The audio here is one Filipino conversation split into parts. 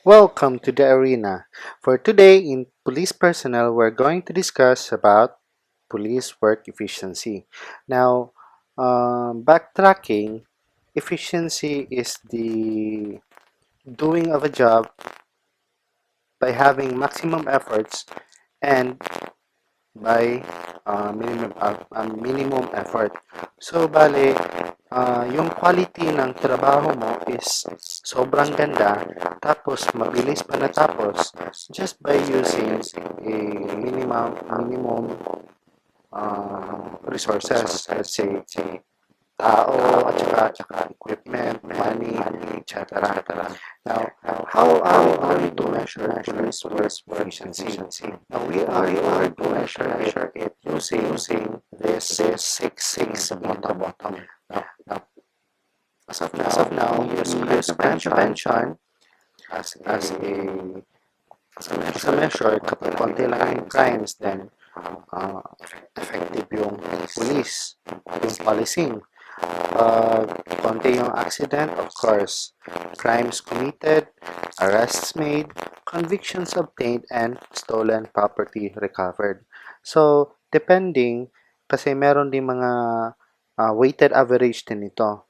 Welcome to the arena. For today in Police Personnel, we're going to discuss about police work efficiency. Now, backtracking, efficiency is the doing of a job by having maximum efforts and by minimum effort. So, bale, yung quality ng trabaho mo is sobrang ganda, tapos mabilis pa natapos just by using a minimum resources, let's say tao, at saka equipment, money, etc. Now, how are we going to measure police work efficiency? Now, we are to measure it using this six bottom. Now, as of now, we use prevention as a measure kapag konti lang yung crimes, then effective yung police, yung policing. Konti yung accident, of course, crimes committed, arrests made, convictions obtained, and stolen property recovered. So, depending, kasi meron din mga weighted average din ito.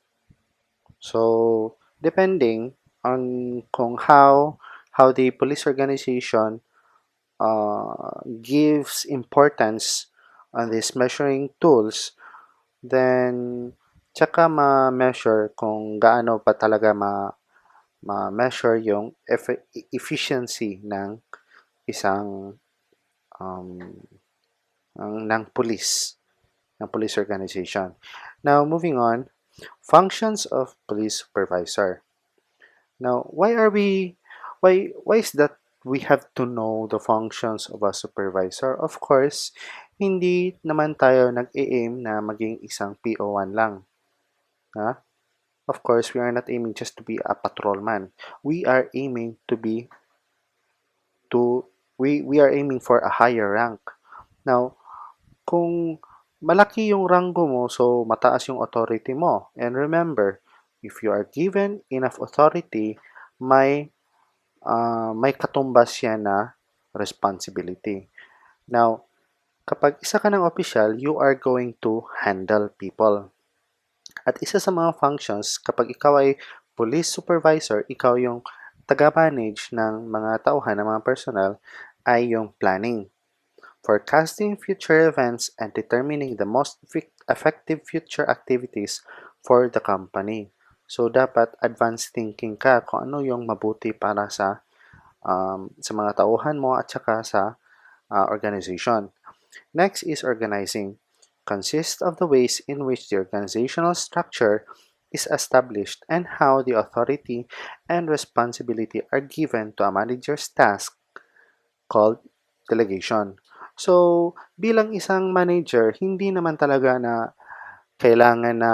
So, depending on kung how the police organization gives importance on these measuring tools, then tsaka ma-measure kung gaano pa talaga ma-measure yung efficiency ng isang um, ng police organization. Now, moving on, functions of police supervisor. Now, why is that we have to know the functions of a supervisor? Of course, hindi naman tayo nag-aim na maging isang PO1 lang. Ha? Of course, we are not aiming just to be a patrolman. We are aiming to we are aiming for a higher rank. Now, kung malaki yung ranggo mo, so mataas yung authority mo. And remember, if you are given enough authority, may katumbas yan na responsibility. Now, kapag isa ka ng official, you are going to handle people. At isa sa mga functions, kapag ikaw ay police supervisor, ikaw yung taga-manage ng mga tauhan, ng mga personnel, ay yung planning. Forecasting future events and determining the most effective future activities for the company. So, dapat advanced thinking ka kung ano yung mabuti para sa mga tauhan mo at saka sa organization. Next is organizing. Consists of the ways in which the organizational structure is established and how the authority and responsibility are given to a manager's task called delegation. So, bilang isang manager, hindi naman talaga na kailangan na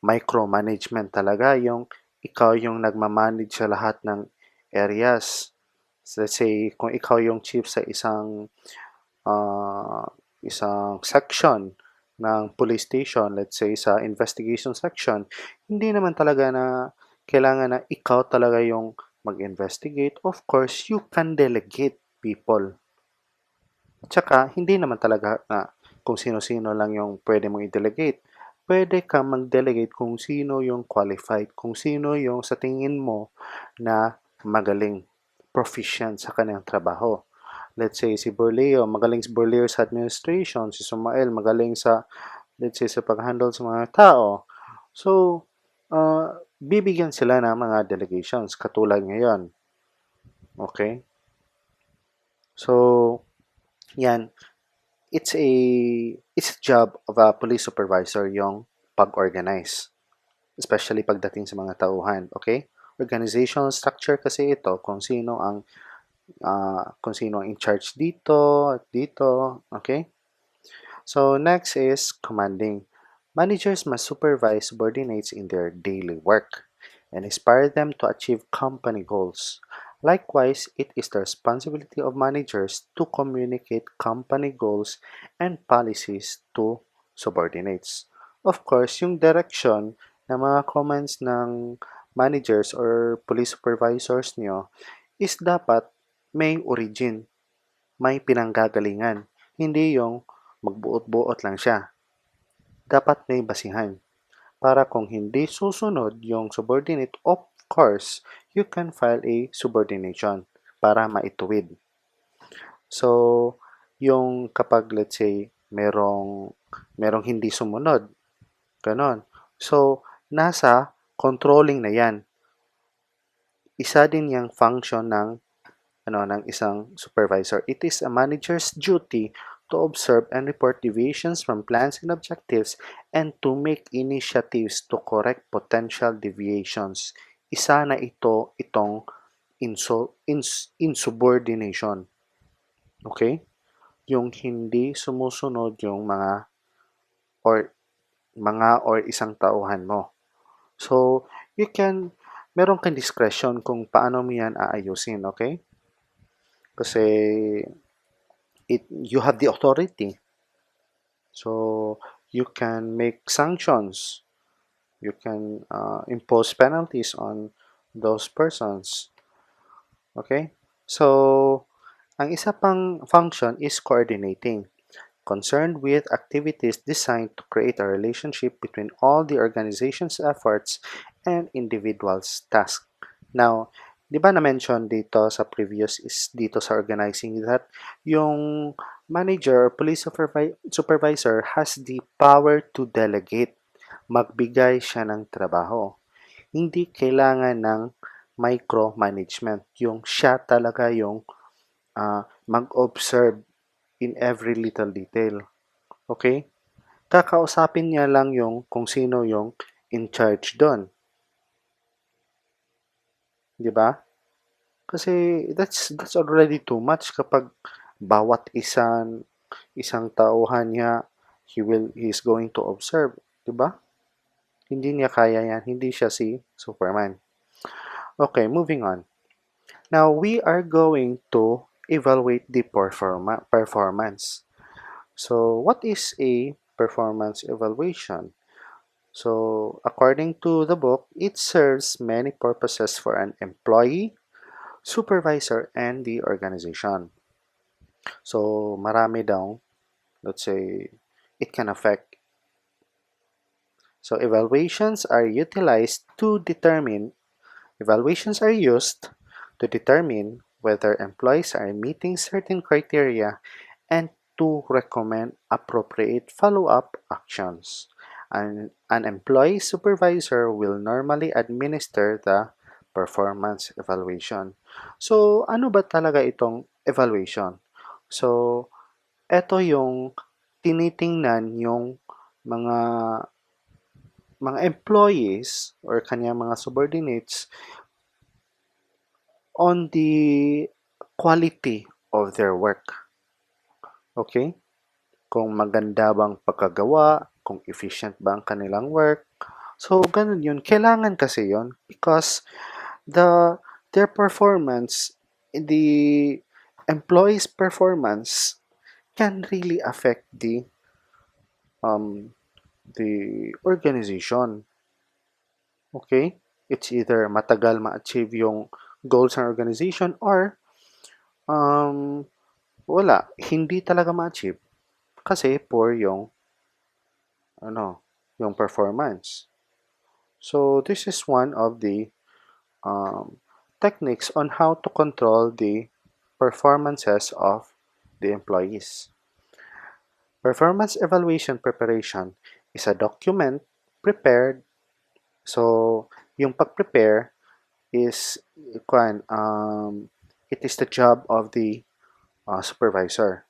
micromanagement talaga yung ikaw yung nagmamanage sa lahat ng areas. So, let's say, kung ikaw yung chief sa isang section ng police station, let's say sa investigation section, hindi naman talaga na kailangan na ikaw talaga yung mag-investigate. Of course, you can delegate people. At saka, hindi naman talaga na kung sino-sino lang yung pwede mong i-delegate. Pwede kang mag-delegate kung sino yung qualified, kung sino yung sa tingin mo na magaling, proficient sa kanyang trabaho. Let's say si Borleo, magaling si Borleo sa administration, si Sumael magaling sa, let's say, sa pag-handle sa mga tao. So, bibigyan sila ng mga delegations katulad ngayon. Okay? So, yan, it's a job of a police supervisor yung pag-organize, especially pagdating sa mga tauhan, okay? Organizational structure kasi ito kung sino ang in charge dito at dito, okay? So next is commanding. Managers must supervise subordinates in their daily work and inspire them to achieve company goals. Likewise, it is the responsibility of managers to communicate company goals and policies to subordinates. Of course, yung direction ng mga comments ng managers or police supervisors nyo, is dapat may origin, may pinanggagalingan. Hindi yung magbuot-buot lang siya. Dapat may basihan. Para kung hindi susunod yung subordinate, of course, you can file a subordination para maituwid. So, yung kapag let's say merong hindi sumunod, ganon. So, nasa controlling na yan. Isa din yung function ng isang supervisor. It is a manager's duty to observe and report deviations from plans and objectives and to make initiatives to correct potential deviations. Isa na itong insubordination. Okay? Yung hindi sumusunod yung mga or isang tauhan mo. So, meron kang discretion kung paano mo yan aayusin, okay? Kasi you have the authority. So, you can make sanctions. You can impose penalties on those persons. Okay? So, ang isa pang function is coordinating, concerned with activities designed to create a relationship between all the organization's efforts and individuals' tasks. Now, di ba na-mention dito sa previous is dito sa organizing that yung manager or police supervisor has the power to delegate. Magbigay siya ng trabaho. Hindi kailangan ng micromanagement. Yung siya talaga yung mag-observe in every little detail. Okay? Kakausapin niya lang yung kung sino yung in charge doon. Di ba? Kasi that's already too much kapag bawat isang tauhan niya he's going to observe, 'di ba? Hindi niya kaya yan, hindi siya si Superman. Okay, moving on. Now we are going to evaluate the performance. So, what is a performance evaluation? So, according to the book, it serves many purposes for an employee, supervisor, and the organization. So, marami daw, let's say, it can affect. So, evaluations are used to determine whether employees are meeting certain criteria and to recommend appropriate follow-up actions. An employee supervisor will normally administer the performance evaluation. So, ano ba talaga itong evaluation? So, ito yung tinitingnan yung mga employees or kanyang mga subordinates on the quality of their work. Okay? Kung maganda bang pagkagawa, kung efficient ba ang kanilang work. So, ganun yun. Kailangan kasi yun because their performance, the employee's performance can really affect the organization. Okay? It's either matagal ma-achieve yung goals ng organization or wala, hindi talaga ma-achieve kasi poor yung yung performance. So this is one of the techniques on how to control the performances of the employees. Performance evaluation preparation is a document prepared. So yung pag-prepare is it is the job of the supervisor.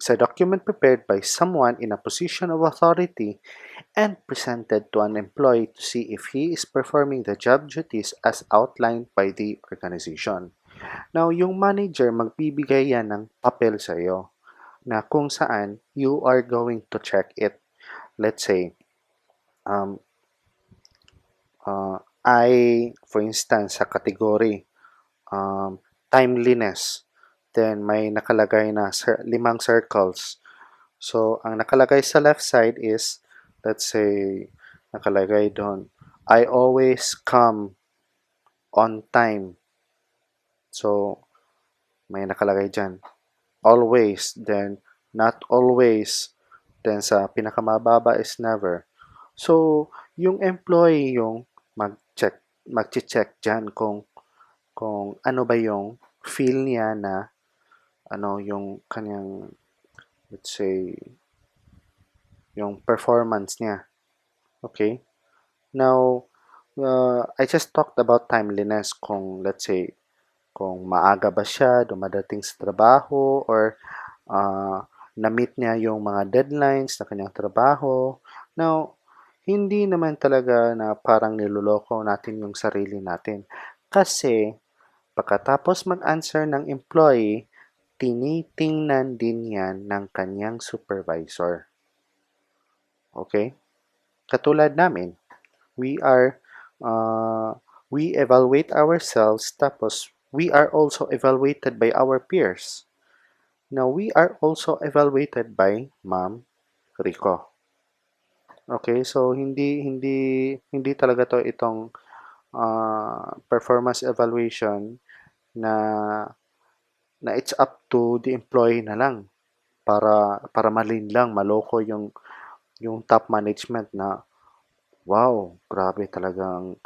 It's a document prepared by someone in a position of authority and presented to an employee to see if he is performing the job duties as outlined by the organization. Now, yung manager, magbibigay yan ng papel sa iyo na kung saan you are going to check it. Let's say, for instance, sa category, timeliness, then may nakalagay na 5 circles. So, ang nakalagay sa left side is, let's say, nakalagay doon, I always come on time. So, may nakalagay dyan. Always, then not always, then sa pinakamababa is never. So, yung employee yung mag-check dyan kung ano ba yung feel niya na ano yung kanyang, let's say, yung performance niya. Okay? Now, I just talked about timeliness kung let's say kung maaga ba siya dumadating sa trabaho or na-meet niya yung mga deadlines na kanyang trabaho. Now, hindi naman talaga na parang niloloko natin yung sarili natin. Kasi, pagkatapos mag-answer ng employee, tinitingnan din yan ng kanyang supervisor. Okay? Katulad namin, we are, we evaluate ourselves, tapos we are also evaluated by our peers. Now, we are also evaluated by Ma'am Rico. Okay, so hindi talaga to itong performance evaluation na it's up to the employee na lang para malinlang maloko yung top management na wow, grabe talagang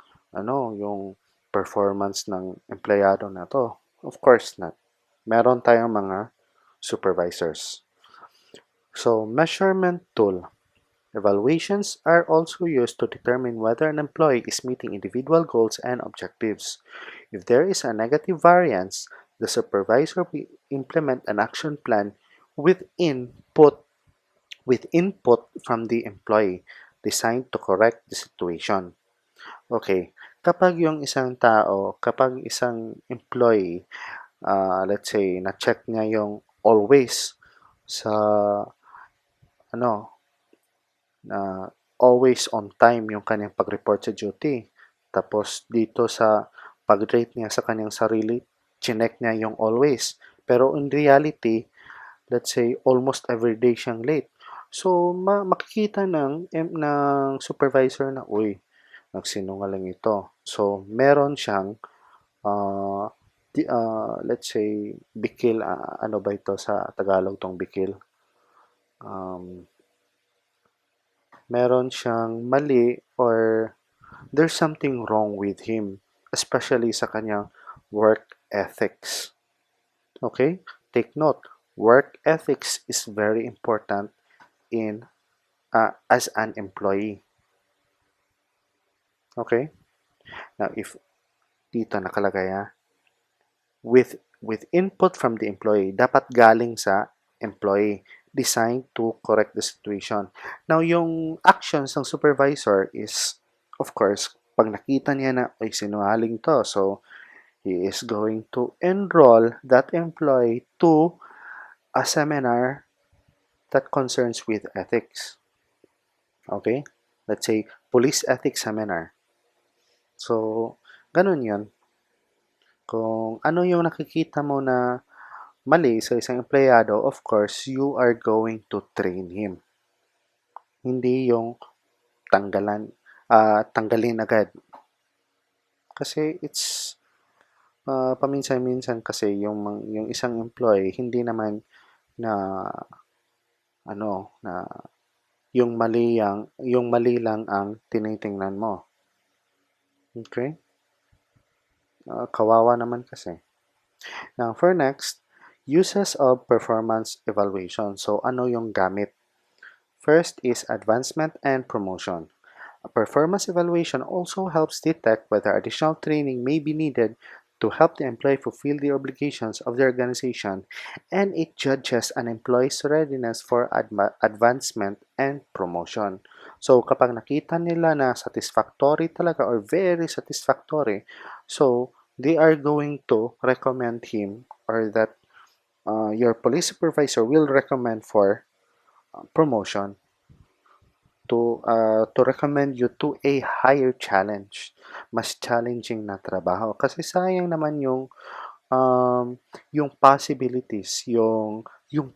yung performance ng empleyado na to. Of course not. Meron tayong mga supervisors. So, measurement tool. Evaluations are also used to determine whether an employee is meeting individual goals and objectives. If there is a negative variance, the supervisor will implement an action plan with input with input from the employee designed to correct the situation. Okay, kapag isang employee, let's say, na-check niya yung always sa ano, na always on time yung kanyang pag-report sa duty. Tapos dito sa pag-rate niya sa kanyang sarili, chinek niya yung always. Pero in reality, let's say almost every day siyang late. So makikita ng supervisor na, uy, nagsinungaling ito. So meron siyang uh, let's say bikil, ano ba ito sa Tagalog tong bikil? Um, Meron siyang mali or there's something wrong with him, especially sa kanyang work ethics. Okay? Take note, work ethics is very important in as an employee. Okay? Now, if dito nakalagay with input from the employee, dapat galing sa employee designed to correct the situation. Now, yung actions ng supervisor is, of course, pag nakita niya na, ay, sinungaling to, so he is going to enroll that employee to a seminar that concerns with ethics. Okay? Let's say, police ethics seminar. So, ganun yun. Kung ano yung nakikita mo na mali sa isang empleyado, of course, you are going to train him. Hindi yung tanggalin agad. Kasi it's paminsan-minsan kasi yung isang employee hindi naman na na yung mali lang ang tinitingnan mo. Okay? Kawawa naman kasi. Now, for next, uses of performance evaluation. So, ano yung gamit? First is advancement and promotion. A performance evaluation also helps detect whether additional training may be needed to help the employee fulfill the obligations of the organization, and it judges an employee's readiness for advancement and promotion. So, kapag nakita nila na satisfactory talaga or very satisfactory, so they are going to recommend him or that your police supervisor will recommend for promotion to recommend you to a higher challenge, mas challenging na trabaho. Kasi sayang naman yung possibilities, yung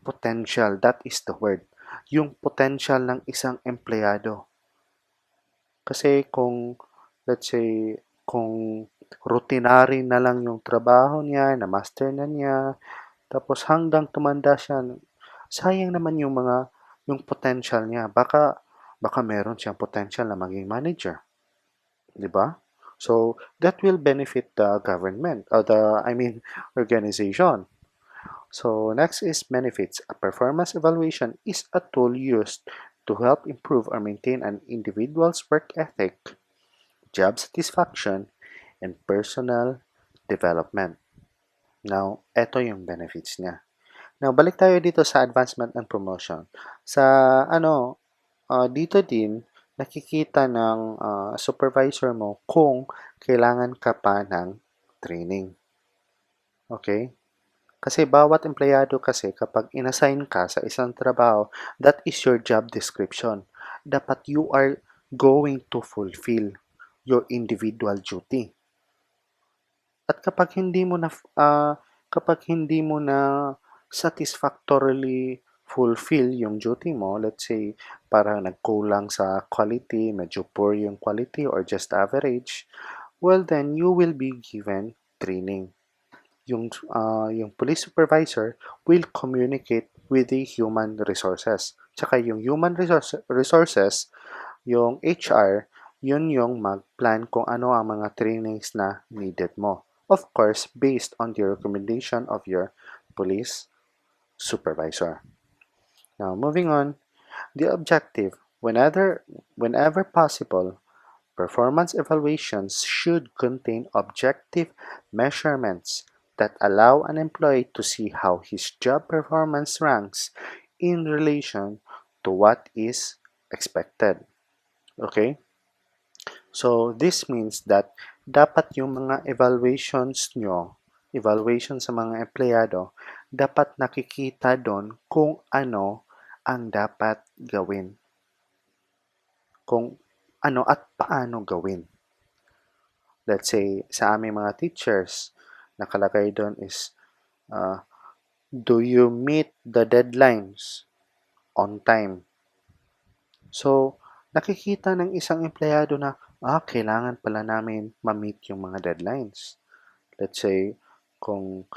potential, that is the word. Yung potential ng isang empleyado. Kasi let's say, kung routinary na lang yung trabaho niya, na-master na niya, tapos hanggang tumanda siya, sayang naman yung potential niya. Baka meron siyang potential na maging manager, 'di ba? So, that will benefit the government, or I mean, organization. So, next is benefits. A performance evaluation is a tool used to help improve or maintain an individual's work ethic, job satisfaction, and personal development. Now, eto yung benefits niya. Now, balik tayo dito sa advancement and promotion. Sa dito din, nakikita ng supervisor mo kung kailangan ka pa ng training. Okay? Kasi bawat empleyado kasi kapag inassign ka sa isang trabaho, that is your job description. Dapat you are going to fulfill your individual duty. At kapag hindi mo na satisfactorily fulfill yung duty mo, let's say parang nagkulang sa quality, medyo poor yung quality or just average, well then you will be given training. Yung police supervisor will communicate with the human resources. Tsaka yung resources, yung HR, yun yung mag-plan kung ano ang mga trainings na needed mo. Of course, based on the recommendation of your police supervisor. Now, moving on, the objective. Whenever possible, performance evaluations should contain objective measurements that allow an employee to see how his job performance ranks in relation to what is expected. Okay? So, this means that dapat yung mga evaluation sa mga empleyado, dapat nakikita doon kung ano ang dapat gawin. Kung ano at paano gawin. Let's say, sa aming mga teachers, nakalagay doon is, do you meet the deadlines on time? So, nakikita ng isang empleyado na, kailangan pala namin ma-meet yung mga deadlines. Let's say, kung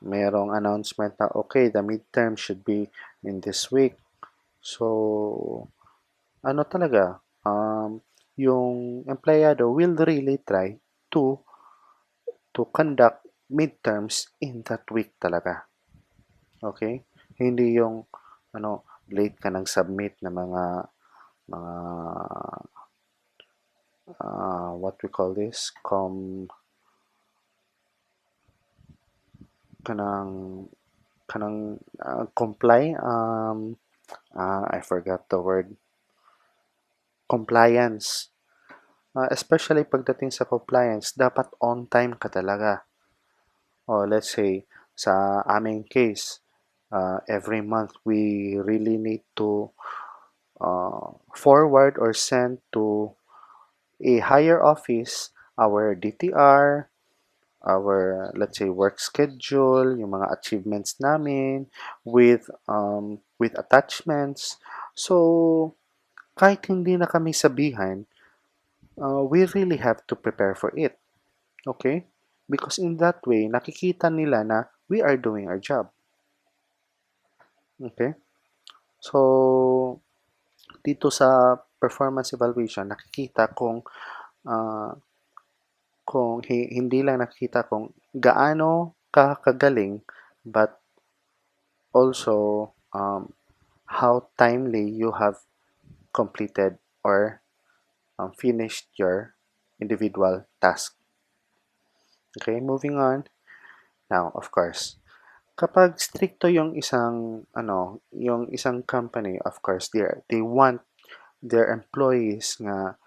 merong announcement na, okay, the midterm should be in this week. So, ano talaga, yung empleyado will really try to conduct midterms in that week talaga. Okay? Hindi yung late ka nag-submit na mga what we call this, comply, I forgot the word, compliance. Especially pagdating sa compliance, dapat on time ka talaga. O let's say, sa aming case, every month we really need to forward or send to a higher office our DTR, our, let's say, work schedule, yung mga achievements namin with attachments. So, kahit hindi na kami sabihan, we really have to prepare for it. Okay? Because in that way, nakikita nila na we are doing our job. Okay? So, dito sa performance evaluation, nakikita kung hindi lang nakikita kung gaano ka kagaling, but also how timely you have completed or finished your individual task. Okay, moving on. Now, of course, kapag stricto yung isang company, of course, they want their employees nga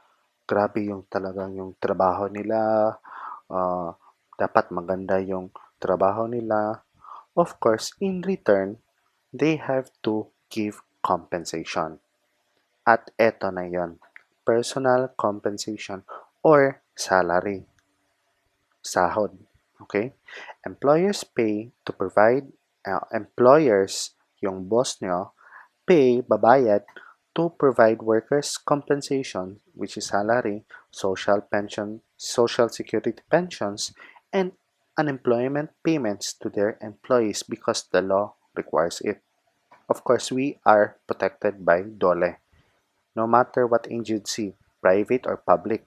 grabe yung talagang yung trabaho nila, dapat maganda yung trabaho nila. Of course, in return, they have to give compensation. At eto na yon, personal compensation or salary, sahod. Okay? Employers, yung boss nyo, babayad to provide workers compensation, which is salary, social security pensions, and unemployment payments to their employees because the law requires it. Of course, we are protected by DOLE. No matter what agency, private or public,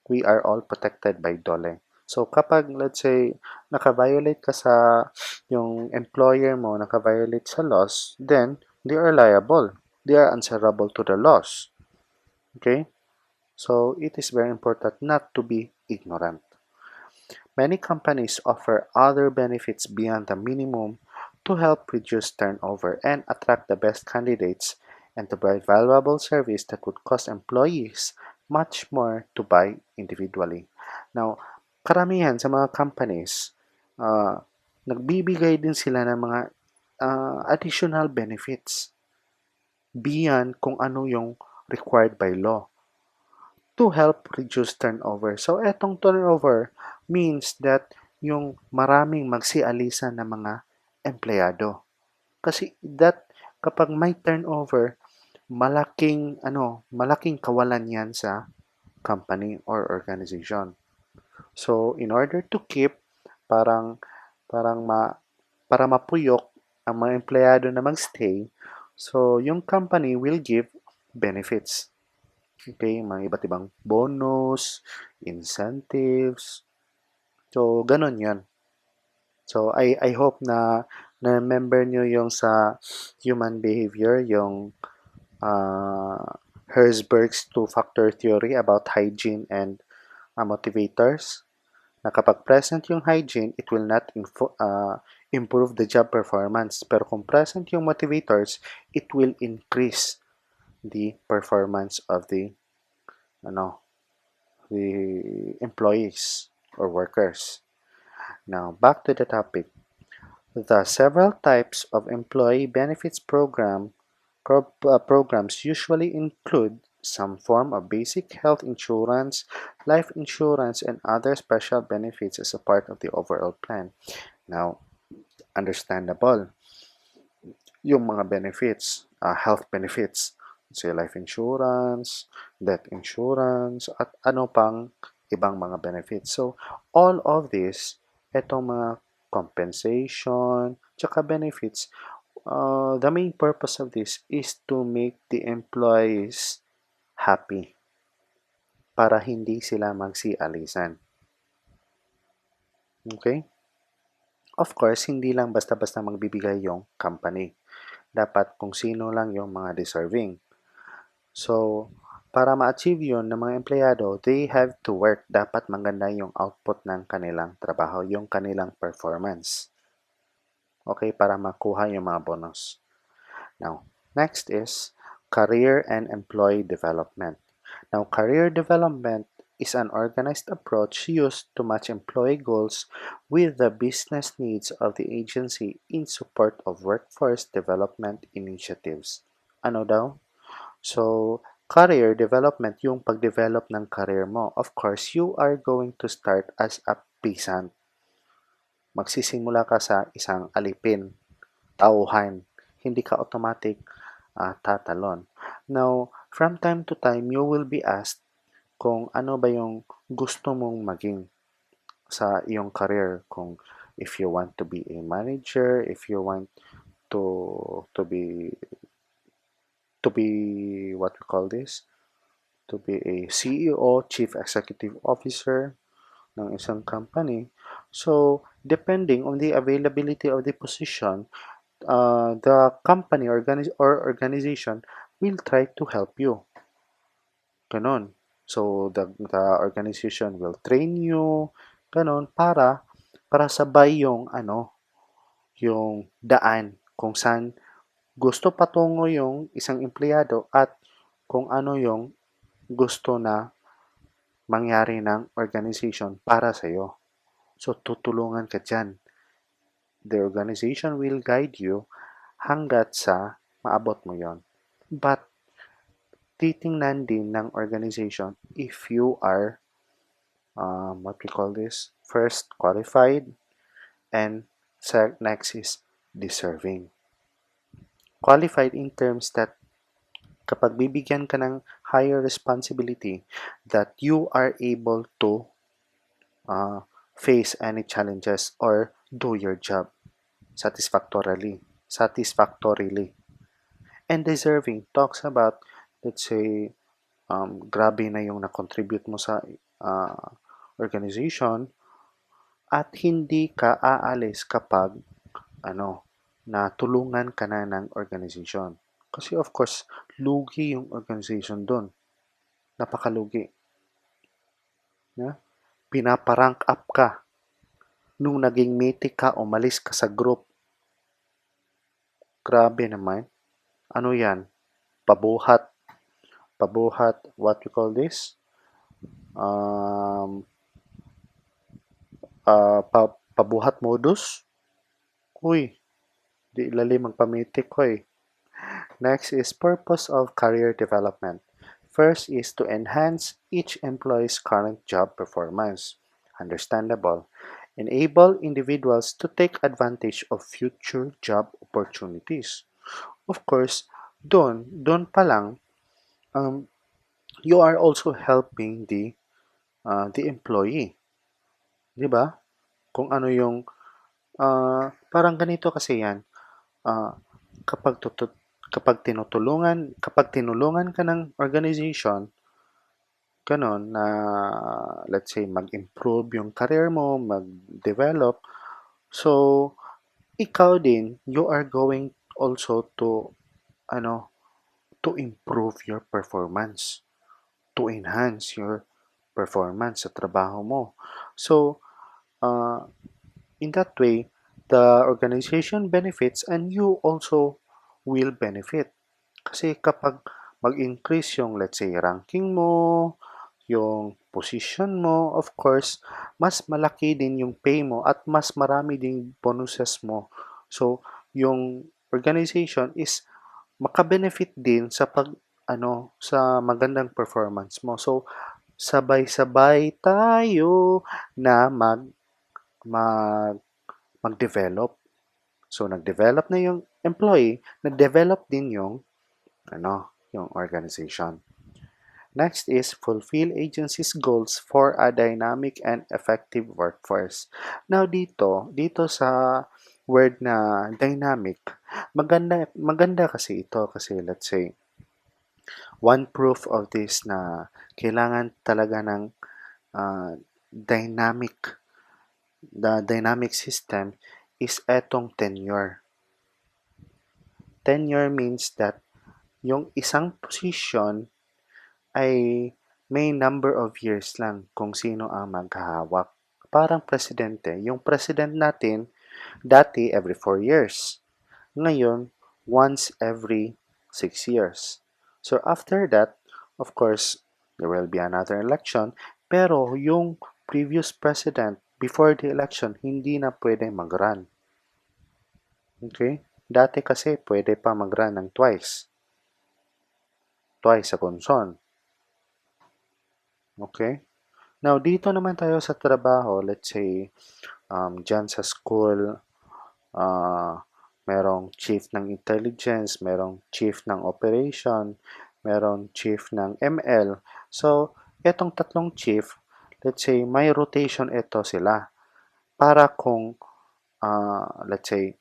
we are all protected by DOLE. So kapag let's say naka-violate ka sa yung employer mo, naka-violate sa laws, then they are liable. They are answerable to the laws. Okay? So it is very important not to be ignorant. Many companies offer other benefits beyond the minimum to help reduce turnover and attract the best candidates and to provide valuable service that would cost employees much more to buy individually. Now, karamihan sa mga companies, uh, nagbibigay din sila ng mga additional benefits beyond kung ano yung required by law to help reduce turnover. So, etong turnover means that yung maraming magsialisan ng mga empleyado. Kasi kapag may turnover, malaking kawalan yan sa company or organization. So, in order to keep, parang, parang para mapuyok ang mga empleyado na magstay, so yung company will give benefits. Okay, mga iba't ibang bonus, incentives. So, ganun yan. So, I hope na-remember nyo yung sa human behavior, yung Herzberg's two-factor theory about hygiene and motivators. Na kapag present yung hygiene, it will not improve the job performance. Pero kung present yung motivators, it will increase the performance of the employees or workers. Now, back to the topic. The several types of employee benefits programs usually include some form of basic health insurance, life insurance, and other special benefits as a part of the overall plan. Now, understandable yung mga benefits, health benefits, say life insurance, death insurance, at ano pang ibang mga benefits. So, all of this, etong mga compensation, tsaka benefits, the main purpose of this is to make the employees happy para hindi sila magsialisan. Okay? Of course, hindi lang basta-basta magbibigay yung company. Dapat kung sino lang yung mga deserving. So, para ma-achieve yun ng mga empleyado, they have to work. Dapat maganda yung output ng kanilang trabaho, yung kanilang performance. Okay, para makuha yung mga bonus. Now, next is career and employee development. Now, career development is an organized approach used to match employee goals with the business needs of the agency in support of workforce development initiatives. Ano daw? So, career development, yung pag-develop ng career mo. Of course, you are going to start as a peasant. Magsisimula ka sa isang alipin, tauhan. Hindi ka automatic tatalon. Now, from time to time, you will be asked kung ano ba yung gusto mong maging sa iyong career. Kung if you want to be a manager, if you want to be what we call this, to be a CEO, Chief Executive Officer ng isang company. So, depending on the availability of the position, the company or organization will try to help you. Ganon. So, the organization will train you, ganon, para sabay yung yung daan kung saan gusto patungo yung isang empleyado at kung ano yung gusto na mangyari ng organization para sa iyo. So, tutulungan ka dyan. The organization will guide you hanggat sa maabot mo yon. But, titingnan din ng organization if you are, what we call this, first qualified, and next is deserving. Qualified in terms that kapag bibigyan ka ng higher responsibility that you are able to uh, face any challenges or do your job satisfactorily. And deserving talks about, let's say, grabe na yung na-contribute mo sa organization at hindi ka aalis kapag ano, natulungan ka na ng organization. Kasi of course, lugi yung organization doon. Napakalugi. Yeah? Pinaparank up ka. Nung naging mythic ka, umalis ka sa group. Grabe naman. Ano yan? Pabuhat. Pabuhat, what we call this? Um, pabuhat modus? Uy, di ilalim ang pamitik ko eh. Next is purpose of career development. First is to enhance each employee's current job performance. Understandable. Enable individuals to take advantage of future job opportunities. Of course, doon pa lang, um, you are also helping the employee. Di ba? Kung ano yung, parang ganito kasi yan, ah, kapag kapag tinulungan ka ng organization, gano'n na let's say mag-improve yung career mo, mag-develop. So, ikaw din, you are going also to ano, to improve your performance, to enhance your performance sa trabaho mo. So, uh, in that way, the organization benefits and you also will benefit. Kasi kapag mag-increase yung, let's say, ranking mo, yung position mo, of course, mas malaki din yung pay mo at mas marami ding bonuses mo. So, yung organization is makabenefit din sa sa magandang performance mo. So, sabay-sabay tayo na mag, mag-develop. So, nag-develop na yung employee, nag-develop din yung organization. Next is fulfill agency's goals for a dynamic and effective workforce. Now dito sa word na dynamic, maganda kasi ito kasi let's say one proof of this na kailangan talaga ng dynamic, the dynamic system is etong tenure. Tenure means that yung isang position ay may number of years lang kung sino ang maghahawak. Parang presidente. Yung president natin, dati every 4 years. Ngayon, once every 6 years. So after that, of course, there will be another election. Pero yung previous president, before the election, hindi na pwede mag-run. Okay? Dati kasi pwede pa mag-run ng twice. Twice sa conson. Okay? Now, dito naman tayo sa trabaho, let's say, dyan sa school, merong chief ng intelligence, merong chief ng operation, merong chief ng ML. So, etong tatlong chief, let's say, may rotation ito sila. Para kung, let's say,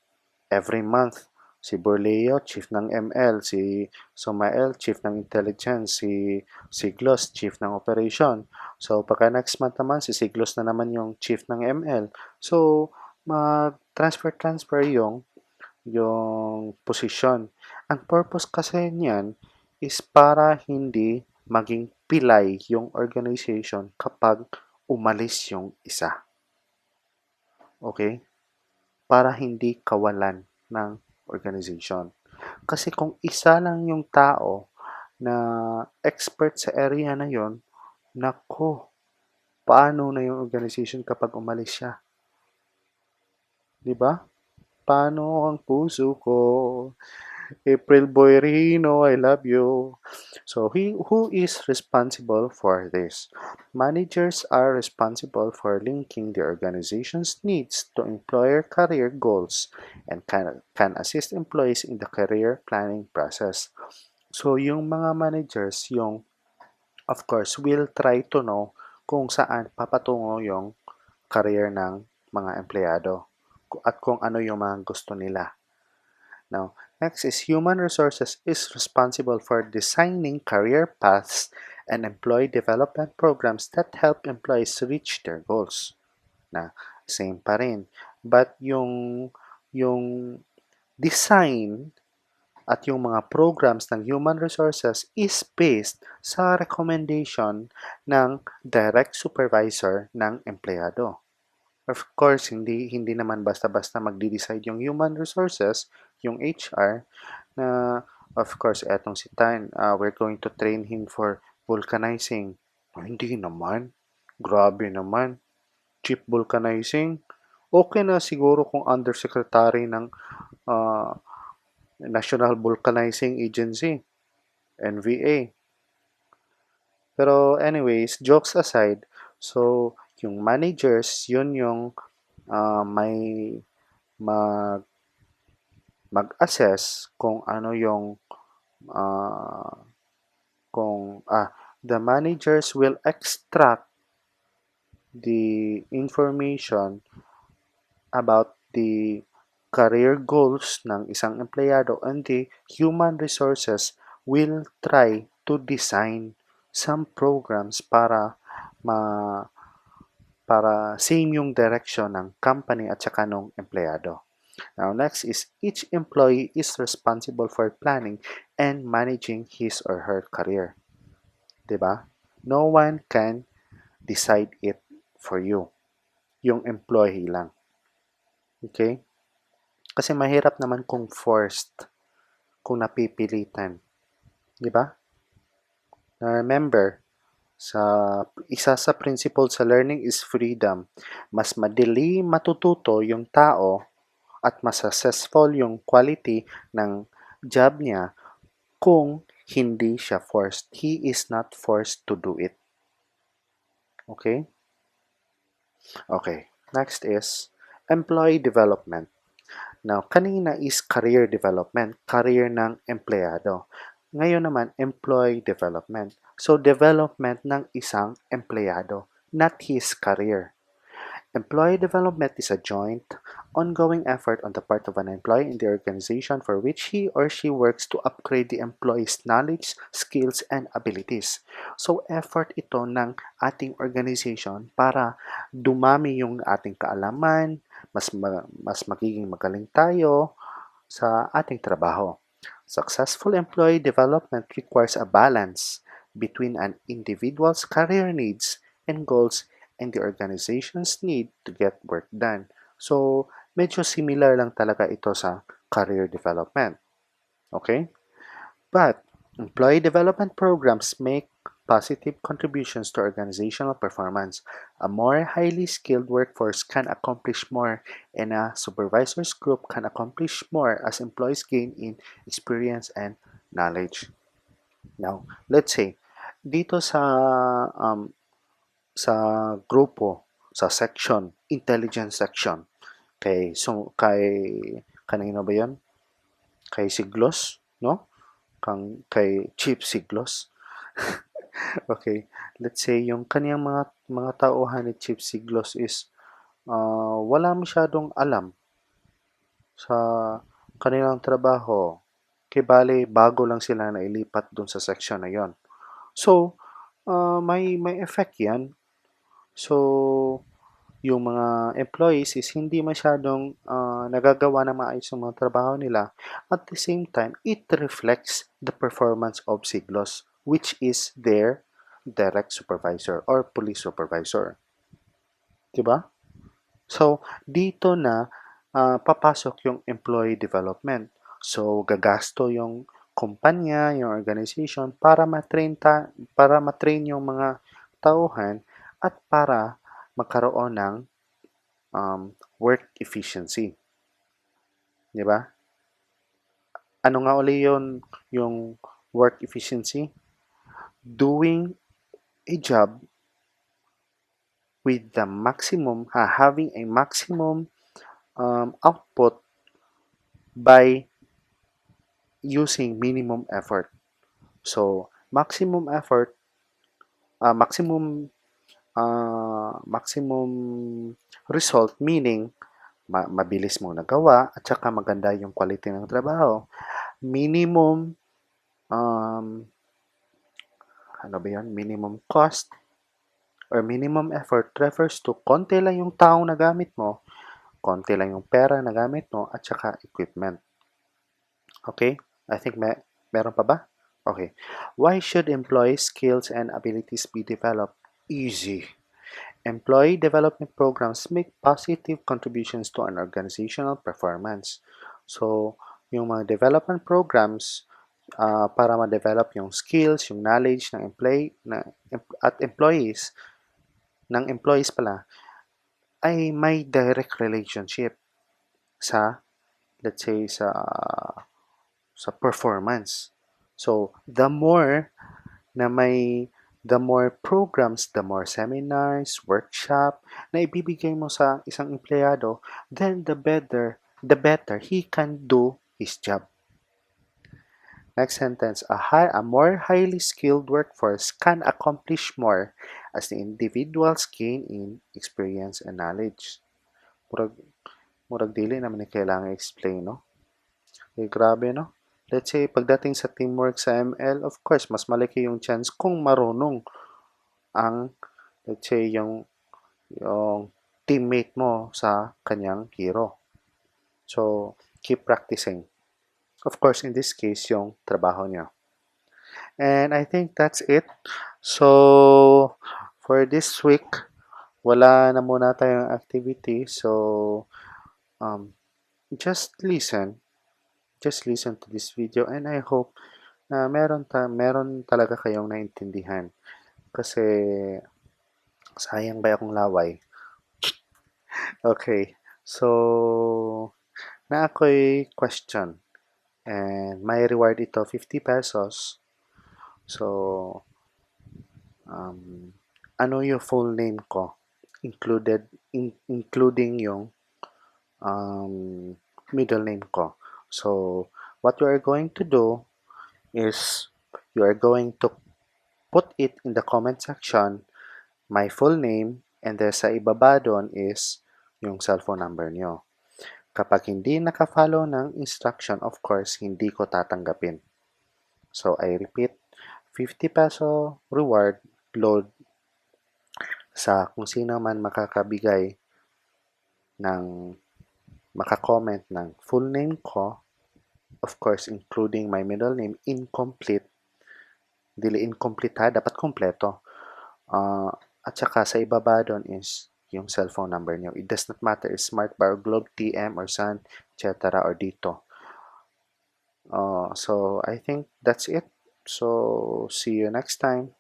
every month, si Borleo, chief ng ML, si Sumael, chief ng intelligence, si Siglos, chief ng operation. So, pagka next month naman, si Siglos na naman yung chief ng ML. So, mag-transfer yung position. Ang purpose kasi niyan is para hindi maging pilay yung organization kapag umalis yung isa. Okay? Para hindi kawalan ng organization. Kasi kung isa lang yung tao na expert sa area na yon, nako, paano na yung organization kapag umalis siya? 'Di ba? Paano ang puso ko? April Boy Rino, I love you. So, who is responsible for this? Managers are responsible for linking the organization's needs to employer career goals and can assist employees in the career planning process. So, yung mga managers, yung of course, will try to know kung saan papatungo yung career ng mga empleyado at kung ano yung mga gusto nila. Now, next is human resources is responsible for designing career paths and employee development programs that help employees reach their goals. Na same pa rin. But yung design at yung mga programs ng human resources is based sa recommendation ng direct supervisor ng empleyado. Of course, hindi naman basta-basta magde-decide yung human resources, yung HR, na of course, etong si Tan, we're going to train him for vulcanizing. Hindi naman. Grabe naman. Cheap vulcanizing. Okay na siguro kung undersecretary ng uh, National Vulcanizing Agency, NVA. Pero anyways, jokes aside, so yung managers, yun yung may mag mag-assess kung ano yung uh, the managers will extract the information about the career goals ng isang empleyado, and the human resources will try to design some programs ma para same yung direction ng company at saka ng empleyado. Now, next is each employee is responsible for planning and managing his or her career. 'Di ba? No one can decide it for you. Yung employee lang. Okay? Kasi mahirap naman kung forced, kung napipilitan. 'Di ba? Now, remember, isa sa principle sa learning is freedom. Mas madali matututo yung tao at mas successful yung quality ng job niya kung hindi siya forced. He is not forced to do it. Okay? Okay. Next is employee development. Now, kanina is career development, career ng empleyado. Ngayon naman, employee development. So, development ng isang empleyado, not his career. Employee development is a joint, ongoing effort on the part of an employee in the organization for which he or she works to upgrade the employee's knowledge, skills, and abilities. So, effort ito ng ating organization para dumami yung ating kaalaman, mas magiging magaling tayo sa ating trabaho. Successful employee development requires a balance between an individual's career needs and goals and the organization's need to get work done. So, medyo similar lang talaga ito sa career development. Okay? But, employee development programs make positive contributions to organizational performance. A more highly skilled workforce can accomplish more, and a supervisor's group can accomplish more as employees gain in experience and knowledge. Now, let's say, dito sa grupo, sa section, intelligence section, kay kanino ba 'yon? Kay Siglos, no? Kay Chief Siglos. Okay, let's say yung kaniyang mga tauhan ni Chief Siglos is wala masyadong alam sa kanilang trabaho. Kay bale, bago lang sila nailipat dun sa section na yon. So, may effect yan. So, yung mga employees is hindi masyadong nagagawa ng maayos yung mga trabaho nila. At the same time, it reflects the performance of Siglos, which is their direct supervisor or police supervisor. Diba? So, dito na papasok yung employee development. So, gagasto yung kumpanya, yung organization para matrain yung mga tauhan at para magkaroon ng work efficiency. 'Di ba? Ano nga uli yung work efficiency? Doing a job with the maximum, having a maximum output by using minimum effort. So, maximum effort maximum result, meaning mabilis mong nagawa at saka maganda yung quality ng trabaho. Minimum, um, ano ba yun? Minimum cost or minimum effort refers to konti lang yung taong nagamit mo, konti lang yung pera na gamit mo, at saka equipment. Okay? I think meron pa ba? Okay. Why should employee skills and abilities be developed? Easy. Employee development programs make positive contributions to an organizational performance. So, yung mga development programs para ma-develop yung skills, yung knowledge ng at employees pala, ay may direct relationship sa, let's say, sa performance. So, the more programs, the more seminars, workshop na ibibigay mo sa isang empleyado, then the better he can do his job. Next sentence, a more highly skilled workforce can accomplish more as the individuals gain in experience and knowledge. Murag, murag dili naman ni kailangan explain, no? Eh, grabe, no? Let's say, pagdating sa teamwork sa ML, of course, mas malaki yung chance kung marunong ang, let's say, yung teammate mo sa kanyang hero. So, keep practicing. Of course, in this case, yung trabaho niya. And I think that's it. So, for this week, wala na muna tayong activity. So, um, just listen. Just listen to this video and I hope na meron talaga kayong naintindihan. Kasi sayang ba akong laway? Okay. So, na ako'y question. And may reward ito 50 pesos. So, ano yung full name ko? Including yung middle name ko. So, what you are going to do is you are going to put it in the comment section, my full name, and then sa ibaba doon is yung cellphone number nyo. Kapag hindi nakafollow ng instruction, of course, hindi ko tatanggapin. So, I repeat, 50 peso reward load sa kung sino man makakabigay ng makakomment ng full name ko, of course, including my middle name, incomplete. Dili incomplete ha, dapat kompleto. At saka sa ibaba doon is yung cellphone number nyo. It does not matter if Smart Bar, Globe, TM, or Sun, etc. or dito. So I think that's it. So see you next time.